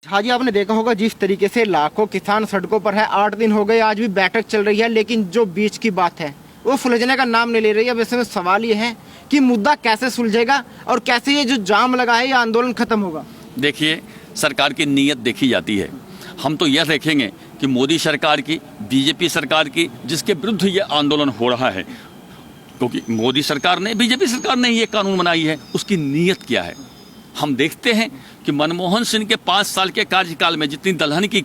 हाँ जी, आपने देखा होगा जिस तरीके से लाखों किसान सड़कों पर है। 8 दिन हो गए, आज भी बैठक चल रही है, लेकिन जो बीच की बात है वो सुलझने का नाम नहीं ले रही है। वैसे में सवाल ये है कि मुद्दा कैसे सुलझेगा और कैसे ये जो जाम लगा है ये आंदोलन खत्म होगा। देखिए, सरकार की नीयत देखी जाती है। हम तो यह देखेंगे कि मोदी सरकार की, बीजेपी सरकार की, जिसके विरुद्ध ये आंदोलन हो रहा है, क्योंकि मोदी सरकार ने, बीजेपी सरकार ने ये कानून बनाई है, उसकी नीयत क्या है। हम देखते हैं कि मनमोहन सिंह के 5 साल के कार्यकाल में जितनी दलहन की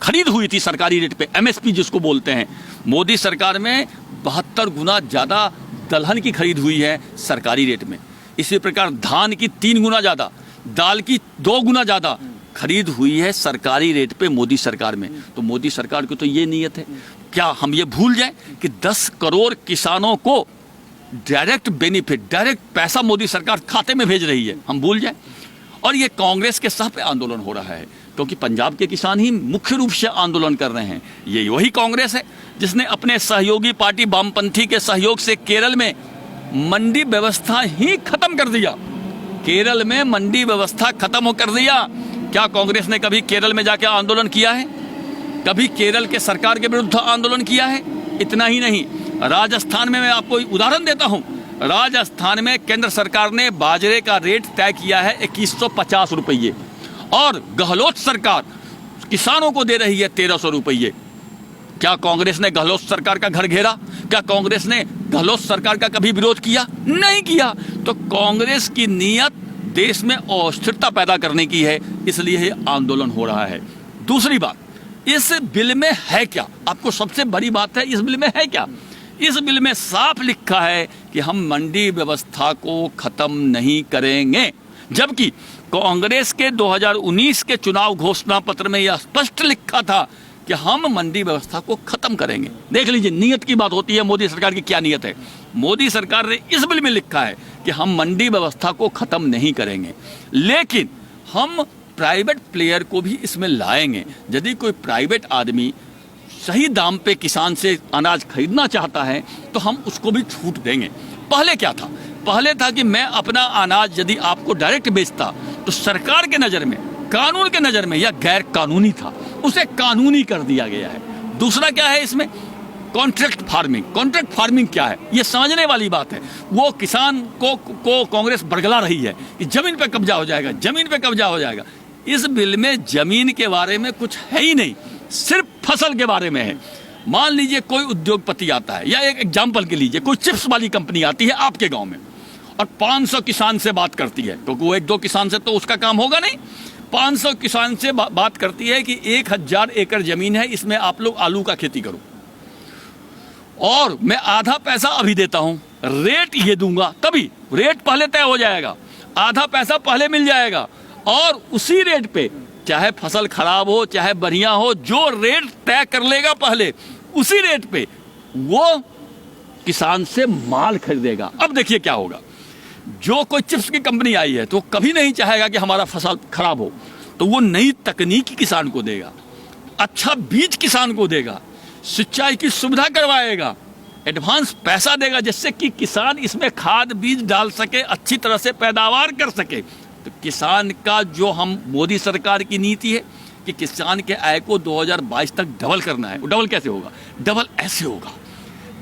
खरीद हुई थी सरकारी रेट पे, एमएसपी जिसको बोलते हैं, मोदी सरकार में 72 गुना ज़्यादा दलहन की खरीद हुई है सरकारी रेट में। इसी प्रकार धान की 3 गुना ज़्यादा, दाल की 2 गुना ज़्यादा खरीद हुई है सरकारी रेट पे मोदी सरकार में। तो मोदी सरकार की तो ये नीयत है। क्या हम ये भूल जाएं कि 10 करोड़ किसानों को डायरेक्ट बेनिफिट, डायरेक्ट पैसा मोदी सरकार खाते में भेज रही है, हम भूल जाएं। और ये कांग्रेस के सह पे आंदोलन हो रहा है, क्योंकि पंजाब के किसान ही मुख्य रूप से आंदोलन कर रहे हैं। ये वही कांग्रेस है जिसने अपने सहयोगी पार्टी वामपंथी के सहयोग से केरल में मंडी व्यवस्था ही खत्म कर दिया। केरल में मंडी व्यवस्था खत्म कर दिया। क्या कांग्रेस ने कभी केरल में जाकर आंदोलन किया है? कभी केरल के सरकार के विरुद्ध आंदोलन किया है? इतना ही नहीं, राजस्थान में मैं आपको उदाहरण देता हूं। राजस्थान में केंद्र सरकार ने बाजरे का रेट तय किया है 2150 रुपये और गहलोत सरकार किसानों को दे रही है 1300 रुपये। क्या कांग्रेस ने गहलोत सरकार का घर घेरा? क्या कांग्रेस ने गहलोत सरकार का कभी विरोध किया? नहीं किया। तो कांग्रेस की नीयत देश में अस्थिरता पैदा करने की है, इसलिए ये आंदोलन हो रहा है। दूसरी बात, इस बिल में है क्या? आपको सबसे बड़ी बात है, इस बिल में है क्या? इस बिल में साफ लिखा है कि हम मंडी व्यवस्था को खत्म नहीं करेंगे, जबकि कांग्रेस के 2019 के चुनाव घोषणा पत्र में यह स्पष्ट लिखा था कि हम मंडी व्यवस्था को खत्म करेंगे। देख लीजिए, नीयत की बात होती है, मोदी सरकार की क्या नीयत है। मोदी सरकार ने इस बिल में लिखा है कि हम मंडी व्यवस्था को खत्म नहीं करेंगे, लेकिन हम प्राइवेट प्लेयर को भी इसमें लाएंगे। यदि कोई प्राइवेट आदमी सही दाम पे किसान से अनाज खरीदना चाहता है तो हम उसको भी छूट देंगे। पहले क्या था? पहले था कि मैं अपना अनाज यदि आपको डायरेक्ट बेचता तो सरकार के नज़र में, कानून के नज़र में यह गैर कानूनी था, उसे कानूनी कर दिया गया है। दूसरा क्या है इसमें? Contract farming. कॉन्ट्रैक्ट फार्मिंग क्या है? ये समझने वाली बात है। वो किसान को कांग्रेस बरगला रही है कि जमीन पे कब्जा हो जाएगा, जमीन पे कब्जा हो जाएगा। इस बिल में जमीन के बारे में कुछ है ही नहीं, सिर्फ फसल के बारे में है। मान लीजिए कोई उद्योगपति आता है, या एक एग्जाम्पल के लीजिए, कोई चिप्स वाली कंपनी आती है आपके गांव में और 500 किसान से बात करती है, क्योंकि वो 1-2 किसान से तो उसका काम होगा नहीं। 500 किसान से बात करती है कि 1000 एकड़ जमीन है, इसमें आप लोग आलू का खेती करो और मैं आधा पैसा अभी देता हूं, रेट ये दूंगा, तभी रेट पहले तय हो जाएगा, आधा पैसा पहले मिल जाएगा और उसी रेट पे चाहे फसल खराब हो चाहे बढ़िया हो, जो रेट तय कर लेगा पहले, उसी रेट पे वो किसान से माल खरीदेगा। अब देखिए क्या होगा, जो कोई चिप्स की कंपनी आई है तो कभी नहीं चाहेगा कि हमारा फसल खराब हो, तो वो नई तकनीक किसान को देगा, अच्छा बीज किसान को देगा, सिंचाई की सुविधा करवाएगा, एडवांस पैसा देगा, जिससे कि किसान इसमें खाद बीज डाल सके, अच्छी तरह से पैदावार कर सके। तो किसान का जो हम मोदी सरकार की नीति है कि किसान के आय को 2022 तक डबल करना है। वो डबल कैसे होगा? डबल ऐसे होगा,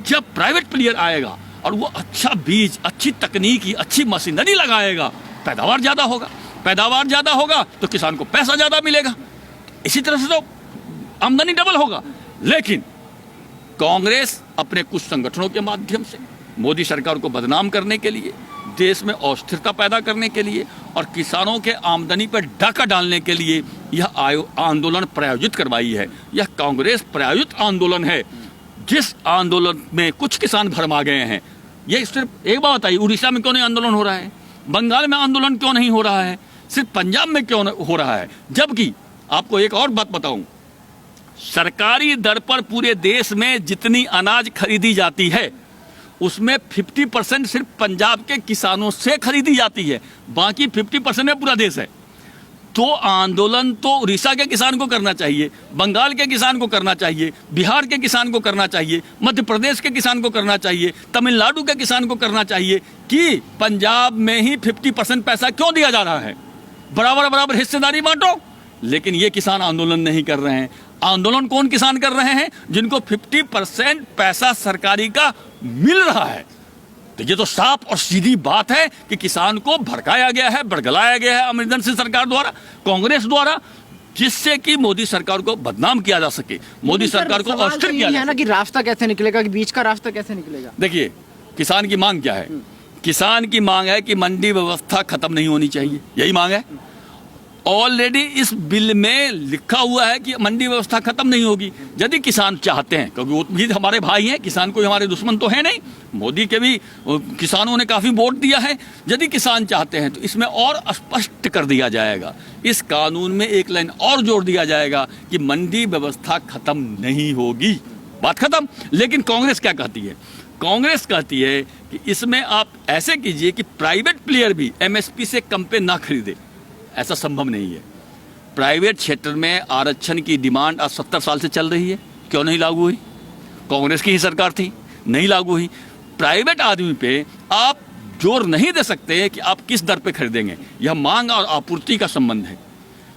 जब प्राइवेट प्लेयर आएगा और वो अच्छा बीज, अच्छी तकनीकी, अच्छी मशीनरी लगाएगा, पैदावार ज़्यादा होगा, पैदावार ज़्यादा होगा तो किसान को पैसा ज़्यादा मिलेगा, इसी तरह से तो आमदनी डबल होगा। लेकिन कांग्रेस अपने कुछ संगठनों के माध्यम से मोदी सरकार को बदनाम करने के लिए, देश में अस्थिरता पैदा करने के लिए और किसानों के आमदनी पर डाका डालने के लिए यह आंदोलन प्रायोजित करवाई है। यह कांग्रेस प्रायोजित आंदोलन है, जिस आंदोलन में कुछ किसान भरमा गए हैं। ये सिर्फ एक बात आई, उड़ीसा में क्यों नहीं आंदोलन हो रहा है? बंगाल में आंदोलन क्यों नहीं हो रहा है? सिर्फ पंजाब में क्यों हो रहा है? जबकि आपको एक और बात बताऊं, सरकारी दर पर पूरे देश में जितनी अनाज खरीदी जाती है उसमें 50% सिर्फ पंजाब के किसानों से खरीदी जाती है, बाकी 50% में पूरा देश है। तो आंदोलन तो उड़ीसा के किसान को करना चाहिए, बंगाल के किसान को करना चाहिए, बिहार के किसान को करना चाहिए, मध्य प्रदेश के किसान को करना चाहिए, तमिलनाडु के किसान को करना चाहिए कि पंजाब में ही 50% पैसा क्यों दिया जा रहा है? बराबर बराबर हिस्सेदारी बांटो। लेकिन ये किसान आंदोलन नहीं कर रहे हैं। आंदोलन कौन किसान कर रहे हैं? जिनको 50% पैसा सरकारी का मिल रहा है। तो ये तो साफ और सीधी बात है कि किसान को भड़काया गया है, बरगलाया गया है अमरिंदर सिंह सरकार द्वारा, कांग्रेस द्वारा, जिससे कि मोदी सरकार को बदनाम किया जा सके, मोदी सरकार को अस्थिर किया जा है ना सके। कि रास्ता कैसे निकलेगा, कि बीच का रास्ता कैसे निकलेगा? देखिए, किसान की मांग क्या है? किसान की मांग है कि मंडी व्यवस्था खत्म नहीं होनी चाहिए, यही मांग है। ऑलरेडी इस बिल में लिखा हुआ है कि मंडी व्यवस्था खत्म नहीं होगी। यदि किसान चाहते हैं, क्योंकि वो भी हमारे भाई हैं, किसान कोई हमारे दुश्मन तो है नहीं, मोदी के भी किसानों ने काफी वोट दिया है। यदि किसान चाहते हैं तो इसमें और स्पष्ट कर दिया जाएगा, इस कानून में एक लाइन और जोड़ दिया जाएगा कि मंडी व्यवस्था खत्म नहीं होगी, बात खत्म। लेकिन कांग्रेस क्या कहती है? कांग्रेस कहती है कि इसमें आप ऐसे कीजिए कि प्राइवेट प्लेयर भी एमएसपी से कम पे ना खरीदे। ऐसा संभव नहीं है। प्राइवेट क्षेत्र में आरक्षण की डिमांड आज 70 साल से चल रही है, क्यों नहीं लागू हुई? कांग्रेस की ही सरकार थी, नहीं लागू हुई। प्राइवेट आदमी पे आप जोर नहीं दे सकते कि आप किस दर पे खरीदेंगे। यह मांग और आपूर्ति का संबंध है।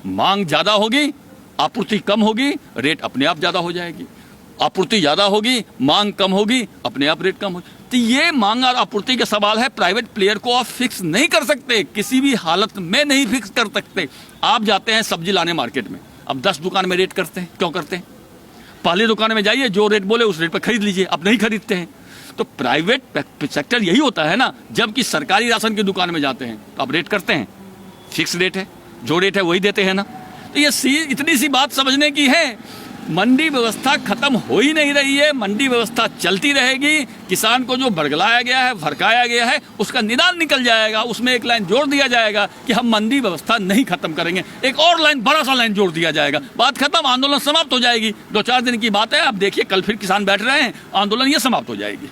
मांग ज़्यादा होगी, आपूर्ति कम होगी, रेट अपने आप ज़्यादा हो जाएगी। आपूर्ति ज़्यादा होगी, मांग कम होगी, अपने आप रेट कम होगी। तो ये मांग और आपूर्ति का सवाल है। प्राइवेट प्लेयर को आप फिक्स नहीं कर सकते, किसी भी हालत में नहीं फिक्स कर सकते। आप जाते हैं सब्जी लाने मार्केट में, अब 10 दुकान में रेट करते हैं, क्यों करते हैं? पहली दुकान में जाइए, जो रेट बोले उस रेट पर खरीद लीजिए, आप नहीं खरीदते हैं। तो प्राइवेट सेक्टर यही होता है ना। जबकि सरकारी राशन की दुकान में जाते हैं तो आप रेट करते हैं, फिक्स रेट है, जो रेट है वही देते हैं ना। तो ये इतनी सी बात समझने की है। मंडी व्यवस्था खत्म हो ही नहीं रही है, मंडी व्यवस्था चलती रहेगी। किसान को जो बरगलाया गया है, भड़काया गया है, उसका निदान निकल जाएगा। उसमें एक लाइन जोड़ दिया जाएगा कि हम मंडी व्यवस्था नहीं खत्म करेंगे, एक और लाइन, बड़ा सा लाइन जोड़ दिया जाएगा, बात खत्म, आंदोलन समाप्त हो जाएगी। 2-4 दिन की बात है, अब देखिए कल फिर किसान बैठ रहे हैं, आंदोलन ये समाप्त हो जाएगी।